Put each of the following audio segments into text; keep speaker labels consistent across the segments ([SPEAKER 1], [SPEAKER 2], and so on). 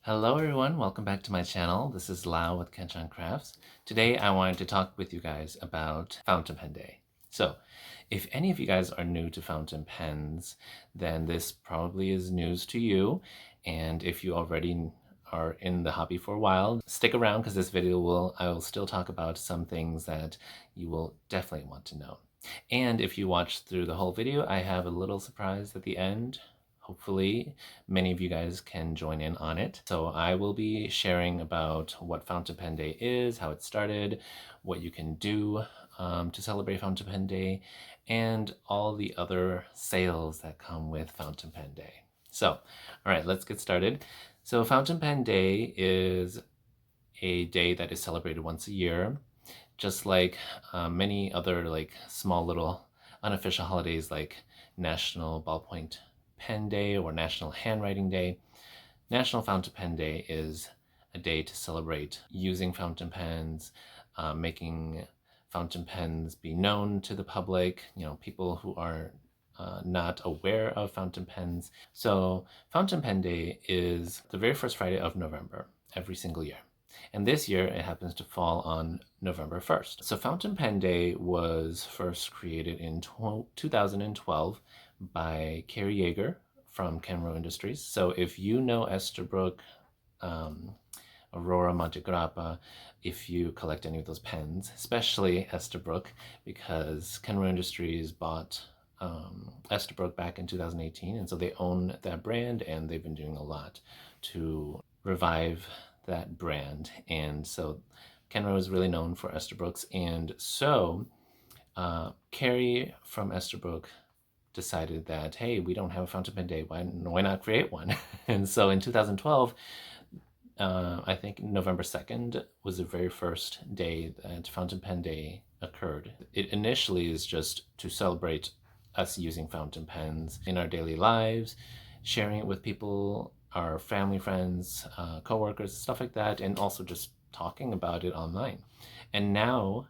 [SPEAKER 1] Hello everyone, welcome back to my channel. This is Lau with Kenshan Crafts. Today I wanted to talk with you guys about fountain pen day. So, if any of you guys are new to fountain pens, then this probably is news to you. And if you already are in the hobby for a while, stick around because this video I will still talk about some things that you will definitely want to know. And if you watch through the whole video, I have a little surprise at the end. Hopefully, many of you guys can join in on it. So I will be sharing about what Fountain Pen Day is, how it started, what you can do to celebrate Fountain Pen Day, and all the other sales that come with Fountain Pen Day. So, all right, let's get started. So Fountain Pen Day is a day that is celebrated once a year, just like many other small little unofficial holidays like National Ballpoint Pen Day or National Handwriting Day. National Fountain Pen Day is a day to celebrate using fountain pens, making fountain pens be known to the public, people who are not aware of fountain pens. So Fountain Pen Day is the very first Friday of November every single year. And this year it happens to fall on November 1st. So Fountain Pen Day was first created in 2012 by Carrie Yeager from Kenro Industries. So if you know Esterbrook, Aurora, Montegrappa, if you collect any of those pens, especially Esterbrook, because Kenro Industries bought Esterbrook back in 2018, and so they own that brand, and they've been doing a lot to revive that brand. And so Kenro is really known for Esterbrook's, and so Carrie from Esterbrook decided that, hey, we don't have a fountain pen day, why not create one? And so in 2012, I think November 2nd was the very first day that Fountain Pen Day occurred. It initially is just to celebrate us using fountain pens in our daily lives, sharing it with people, our family, friends, coworkers, stuff like that, and also just talking about it online. And now,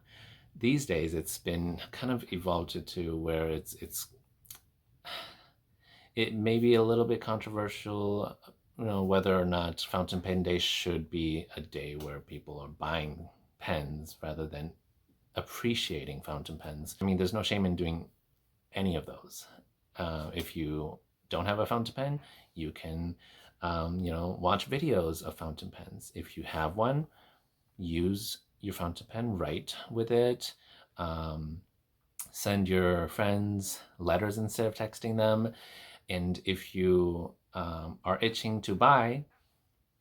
[SPEAKER 1] these days, it's been kind of evolved to where it may be a little bit controversial, whether or not Fountain Pen Day should be a day where people are buying pens rather than appreciating fountain pens. I mean, there's no shame in doing any of those. If you don't have a fountain pen, you can, watch videos of fountain pens. If you have one, use your fountain pen, write with it, send your friends letters instead of texting them. And if you are itching to buy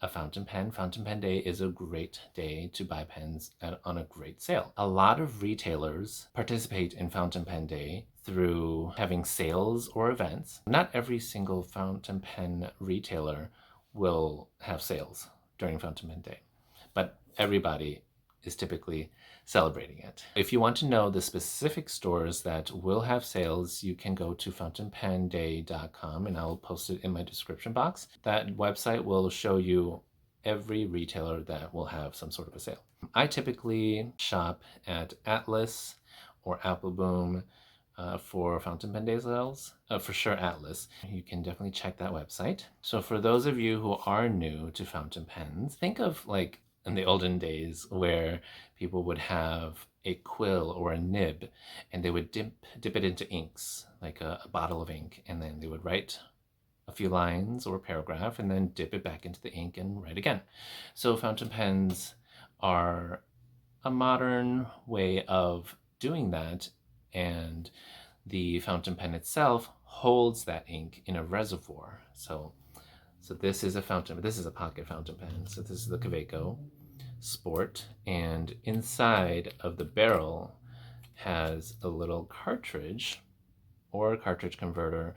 [SPEAKER 1] a fountain pen, Fountain Pen Day is a great day to buy pens on a great sale. A lot of retailers participate in Fountain Pen Day through having sales or events. Not every single fountain pen retailer will have sales during Fountain Pen Day, but everybody is typically celebrating it. If you want to know the specific stores that will have sales, you can go to fountainpenday.com, and I'll post it in my description box. That website will show you every retailer that will have some sort of a sale. I typically shop at Atlas or Apple Boom for Fountain Pen Day sales. For sure Atlas. You can definitely check that website. So for those of you who are new to fountain pens, think of like in the olden days where people would have a quill or a nib, and they would dip it into inks, like a bottle of ink, and then they would write a few lines or a paragraph and then dip it back into the ink and write again. So fountain pens are a modern way of doing that, and the fountain pen itself holds that ink in a reservoir. So this is a pocket fountain pen. So this is the Kaweco Sport, and inside of the barrel has a little cartridge or a cartridge converter.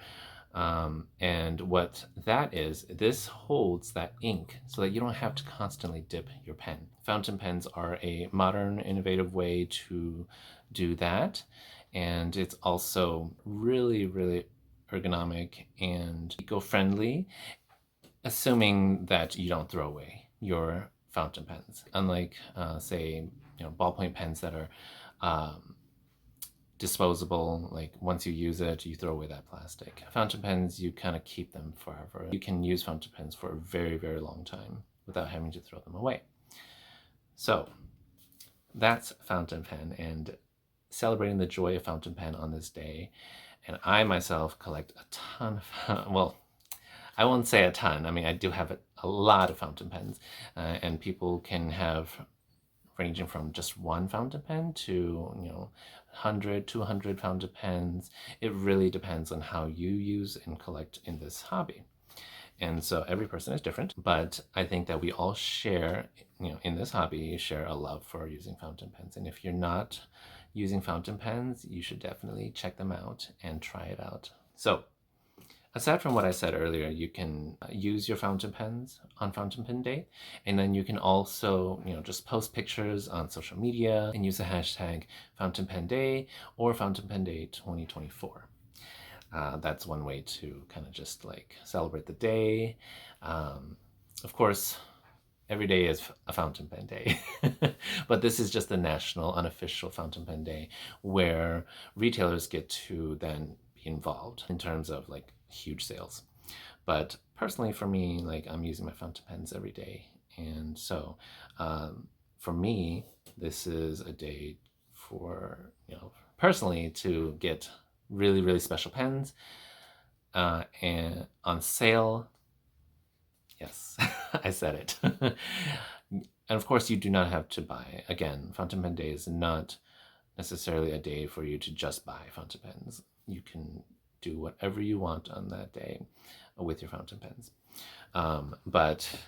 [SPEAKER 1] And what that is, this holds that ink so that you don't have to constantly dip your pen. Fountain pens are a modern, innovative way to do that. And it's also really, really ergonomic and eco-friendly, assuming that you don't throw away your fountain pens. Unlike, say, ballpoint pens that are disposable. Like once you use it, you throw away that plastic. Fountain pens, you kind of keep them forever. You can use fountain pens for a very, very long time without having to throw them away. So that's fountain pen and celebrating the joy of fountain pen on this day. And I myself collect a ton of, well, I won't say a ton. I mean, I do have a lot of fountain pens, and people can have ranging from just one fountain pen to 100, 200 fountain pens. It really depends on how you use and collect in this hobby. And so every person is different, but I think that we all share, in this hobby, share a love for using fountain pens. And if you're not using fountain pens, you should definitely check them out and try it out. So aside from what I said earlier, you can use your fountain pens on Fountain Pen Day, and then you can also, just post pictures on social media and use the hashtag Fountain Pen Day or Fountain Pen Day 2024. That's one way to kind of just like celebrate the day. Of course, every day is a Fountain Pen Day, but this is just the national unofficial Fountain Pen Day where retailers get to then be involved in terms of like huge sales. But personally for me, like I'm using my fountain pens every day, and so for me this is a day for personally to get really, really special pens and on sale. Yes, I said it. And of course you do not have to buy. Again, Fountain Pen Day is not necessarily a day for you to just buy fountain pens. You can do whatever you want on that day with your fountain pens. But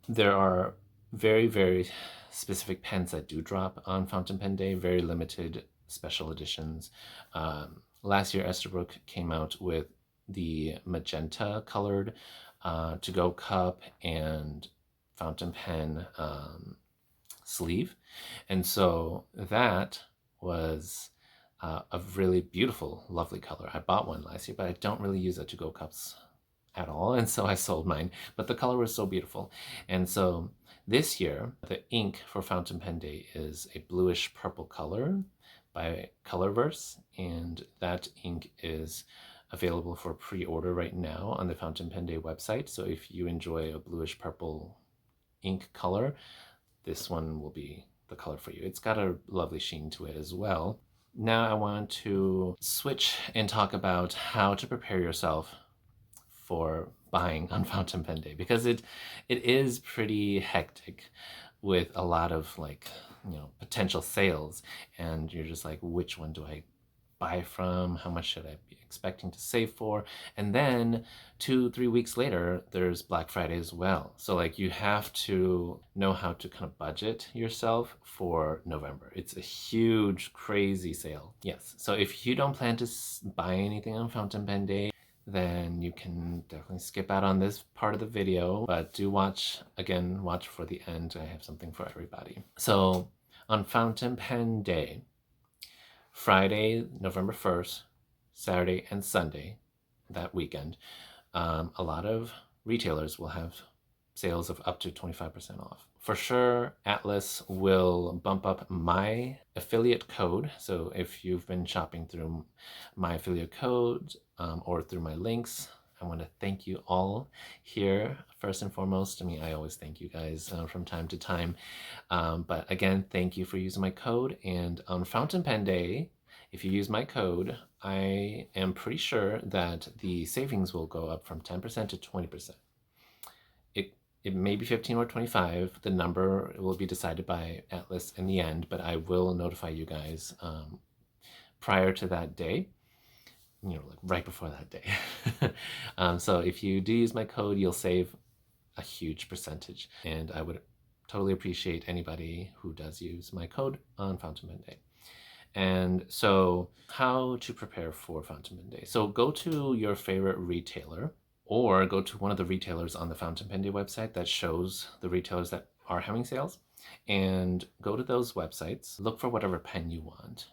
[SPEAKER 1] there are very, very specific pens that do drop on Fountain Pen Day, very limited special editions. Last year, Esterbrook came out with the magenta colored to-go cup and fountain pen sleeve. And so that was a really beautiful, lovely color. I bought one last year, but I don't really use to-go cups at all, and so I sold mine. But the color was so beautiful. And so this year, the ink for Fountain Pen Day is a bluish purple color by Colorverse, and that ink is available for pre-order right now on the Fountain Pen Day website. So if you enjoy a bluish purple ink color, this one will be the color for you. It's got a lovely sheen to it as well. Now I want to switch and talk about how to prepare yourself for buying on Fountain Pen Day, because it is pretty hectic with a lot of potential sales, and you're just like, which one do I buy from? How much should I be expecting to save for? And then 2-3 weeks later, there's Black Friday as well. So you have to know how to kind of budget yourself for November. It's a huge, crazy sale. Yes. So if you don't plan to buy anything on Fountain Pen Day, then you can definitely skip out on this part of the video, but do watch for the end. I have something for everybody. So on Fountain Pen Day, Friday, November 1st, Saturday, and Sunday, that weekend, a lot of retailers will have sales of up to 25% off. For sure, Atlas will bump up my affiliate code. So if you've been shopping through my affiliate code or through my links, I want to thank you all here first and foremost. I mean, I always thank you guys from time to time. But again, thank you for using my code. And on Fountain Pen Day, if you use my code, I am pretty sure that the savings will go up from 10% to 20%. It may be 15 or 25. The number will be decided by Atlas in the end, but I will notify you guys prior to that day, right before that day. So if you do use my code, you'll save a huge percentage, and I would totally appreciate anybody who does use my code on Fountain Pen Day. And so how to prepare for Fountain Pen Day. So go to your favorite retailer, or go to one of the retailers on the Fountain Pen Day website that shows the retailers that are having sales, and go to those websites, look for whatever pen you want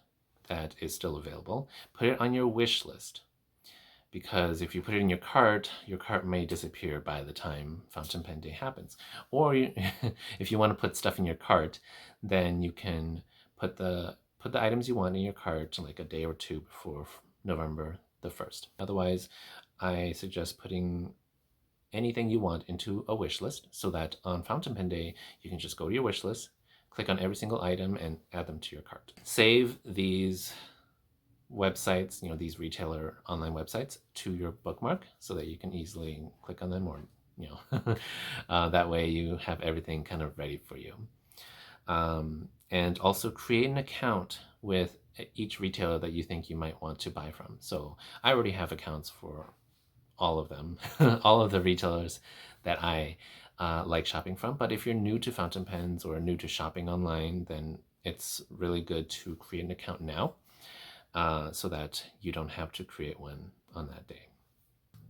[SPEAKER 1] that is still available, put it on your wish list, because if you put it in your cart may disappear by the time Fountain Pen Day happens. Or if you want to put stuff in your cart, then you can put the put the items you want in your cart like a day or two before November the 1st. Otherwise, I suggest putting anything you want into a wish list so that on Fountain Pen Day, you can just go to your wish list, click on every single item, and add them to your cart. Save these websites, these retailer online websites, to your bookmark so that you can easily click on them, or that way you have everything kind of ready for you. And also create an account with each retailer that you think you might want to buy from. So I already have accounts for all of them, all of the retailers that I like shopping from. But if you're new to fountain pens or new to shopping online, then it's really good to create an account now so that you don't have to create one on that day.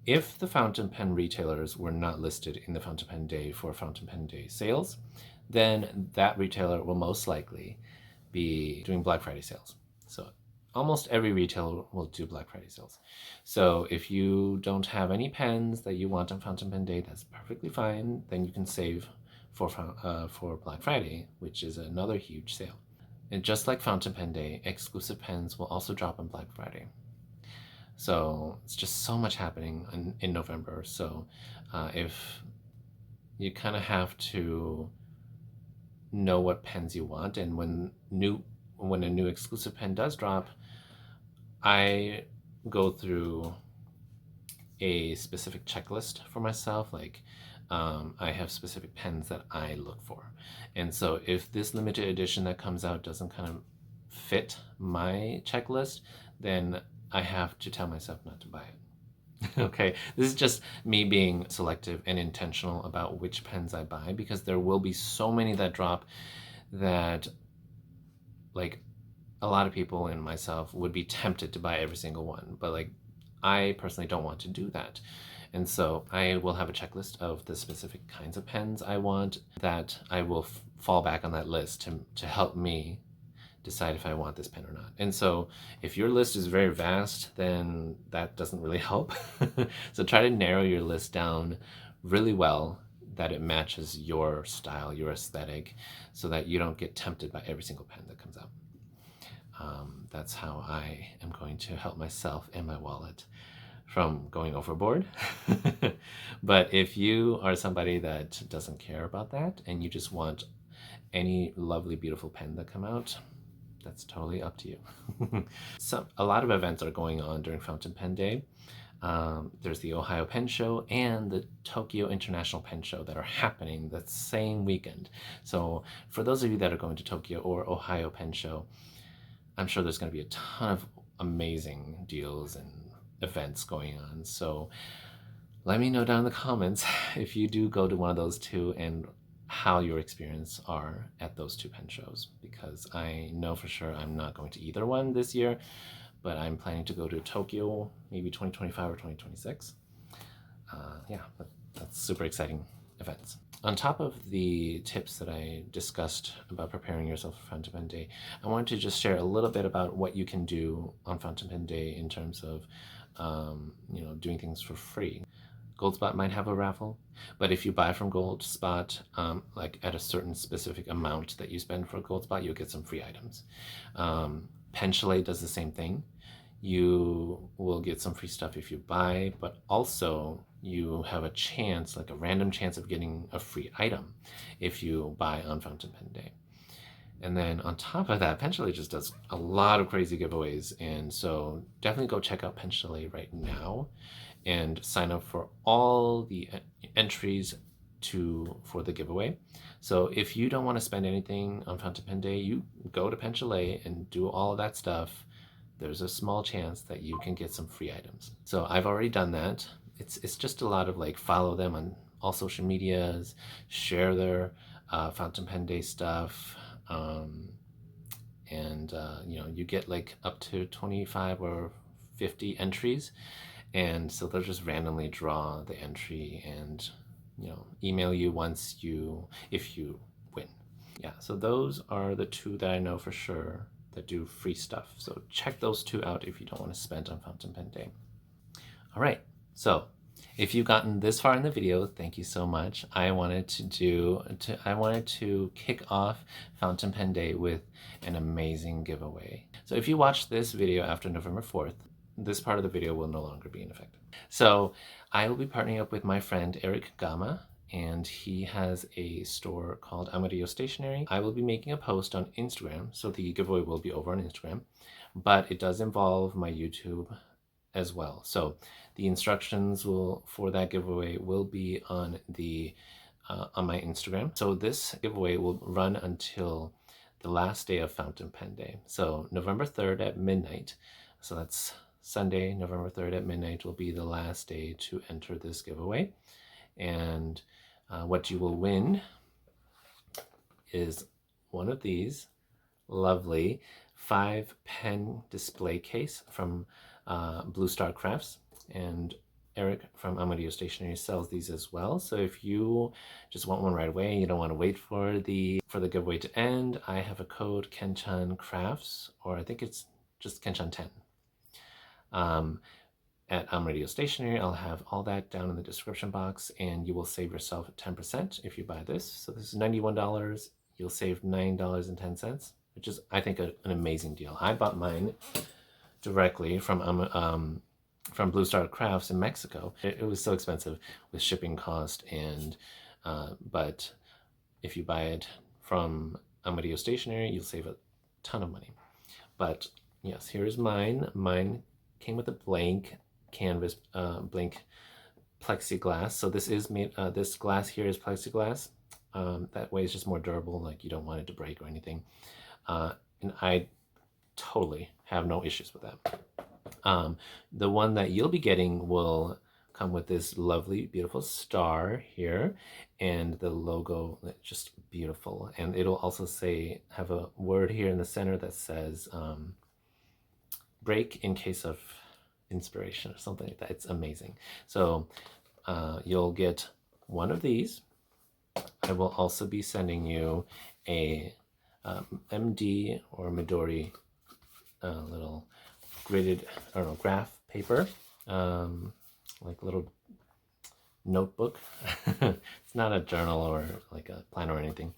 [SPEAKER 1] If the fountain pen retailers were not listed in the Fountain Pen Day for Fountain Pen Day sales, then that retailer will most likely be doing Black Friday sales. So almost every retailer will do Black Friday sales. So if you don't have any pens that you want on Fountain Pen Day, that's perfectly fine. Then you can save for Black Friday, which is another huge sale. And just like Fountain Pen Day, exclusive pens will also drop on Black Friday. So it's just so much happening in November. So if you kind of have to know what pens you want, and when a new exclusive pen does drop, I go through a specific checklist for myself. Like I have specific pens that I look for. And so if this limited edition that comes out doesn't kind of fit my checklist, then I have to tell myself not to buy it. Okay, this is just me being selective and intentional about which pens I buy, because there will be so many that drop that, like, a lot of people and myself would be tempted to buy every single one, but like I personally don't want to do that. And so I will have a checklist of the specific kinds of pens I want that I will fall back on that list to help me decide if I want this pen or not. And so if your list is very vast, then that doesn't really help. So try to narrow your list down really well, that it matches your style, your aesthetic, so that you don't get tempted by every single pen that comes out. That's how I am going to help myself and my wallet from going overboard. But if you are somebody that doesn't care about that and you just want any lovely, beautiful pen that come out, that's totally up to you. So a lot of events are going on during Fountain Pen Day. There's the Ohio Pen Show and the Tokyo International Pen Show that are happening the same weekend. So for those of you that are going to Tokyo or Ohio Pen Show, I'm sure there's going to be a ton of amazing deals and events going on. So let me know down in the comments if you do go to one of those two and how your experience are at those two pen shows, because I know for sure I'm not going to either one this year, but I'm planning to go to Tokyo maybe 2025 or 2026. Yeah, that's super exciting events. On top of the tips that I discussed about preparing yourself for Fountain Pen Day, I wanted to just share a little bit about what you can do on Fountain Pen Day in terms of doing things for free. Goldspot might have a raffle, but if you buy from Goldspot, like at a certain specific amount that you spend for Goldspot, you'll get some free items. Pen Chalet does the same thing. You will get some free stuff if you buy, but also you have a chance, like a random chance of getting a free item if you buy on Fountain Pen Day. And then on top of that, Pen Chalet just does a lot of crazy giveaways. And so definitely go check out Pen Chalet right now and sign up for all the entries for the giveaway. So if you don't want to spend anything on Fountain Pen Day, you go to Pen Chalet and do all of that stuff. There's a small chance that you can get some free items. So I've already done that. It's just a lot of like follow them on all social medias, share their Fountain Pen Day stuff, and you get like up to 25 or 50 entries, and so they'll just randomly draw the entry and email you if you win. Yeah, so those are the two that I know for sure that do free stuff. So check those two out if you don't want to spend on Fountain Pen Day. All right, so If you've gotten this far in the video, thank you so much. I wanted to kick off Fountain Pen Day with an amazing giveaway. So if you watch this video after November 4th, this part of the video will no longer be in effect. So I will be partnering up with my friend Eric Gama, and he has a store called Amarillo Stationery. I will be making a post on Instagram, so the giveaway will be over on Instagram, but it does involve my YouTube as well. So the instructions for that giveaway will be on my Instagram. So this giveaway will run until the last day of Fountain Pen Day. So November 3rd at midnight. So that's Sunday, November 3rd at midnight will be the last day to enter this giveaway. And what you will win is one of these lovely 5-pen display case from Blue Star Crafts, and Eric from Amarillo Stationery sells these as well. So if you just want one right away, you don't want to wait for the giveaway to end, I have a code Kenchan Crafts, or I think it's just Kenchan 10. At Amarillo Stationery, I'll have all that down in the description box, and you will save yourself 10% if you buy this. So this is $91. You'll save $9.10, which is, I think, an amazing deal. I bought mine directly from Blue Star Crafts in Mexico. It was so expensive with shipping cost, and but if you buy it from Amarillo Stationery, you'll save a ton of money. But yes, here's mine. Mine came with a blank canvas, blank plexiglass. So this is made. This glass here is plexiglass. That way it's just more durable. Like, you don't want it to break or anything. And I totally have no issues with that. The one that you'll be getting will come with this lovely, beautiful star here, and the logo, just beautiful. And it'll also have a word here in the center that says break in case of inspiration or something like that. It's amazing. So you'll get one of these. I will also be sending you a MD or Midori little gridded, I don't know, graph paper, like a little notebook. It's not a journal or like a planner or anything.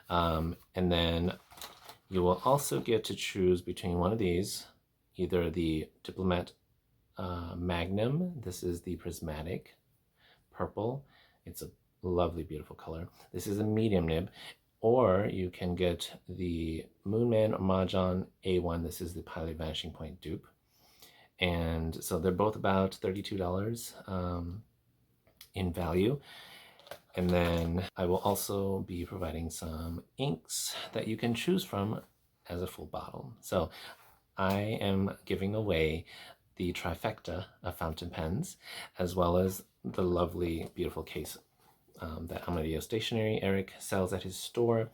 [SPEAKER 1] And then you will also get to choose between one of these, either the Diplomat Magnum. This is the prismatic purple. It's a lovely, beautiful color. This is a medium nib. Or you can get the Moonman or Mahjong A1. This is the Pilot Vanishing Point dupe. And so they're both about $32 in value. And then I will also be providing some inks that you can choose from as a full bottle. So I am giving away the trifecta of fountain pens, as well as the lovely, beautiful case that Amarillo Stationery Eric sells at his store,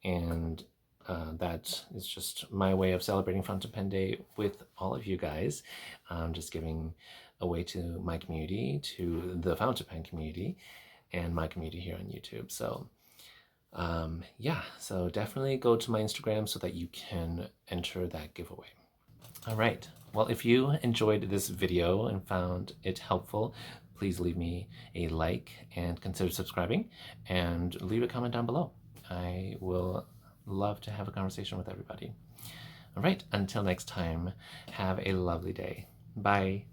[SPEAKER 1] and that is just my way of celebrating Fountain Pen Day with all of you guys. Just giving away to my community, to the Fountain Pen community, and my community here on YouTube. So yeah, so definitely go to my Instagram so that you can enter that giveaway. All right, well, if you enjoyed this video and found it helpful, please leave me a like and consider subscribing, and leave a comment down below. I will love to have a conversation with everybody. All right, until next time, have a lovely day. Bye.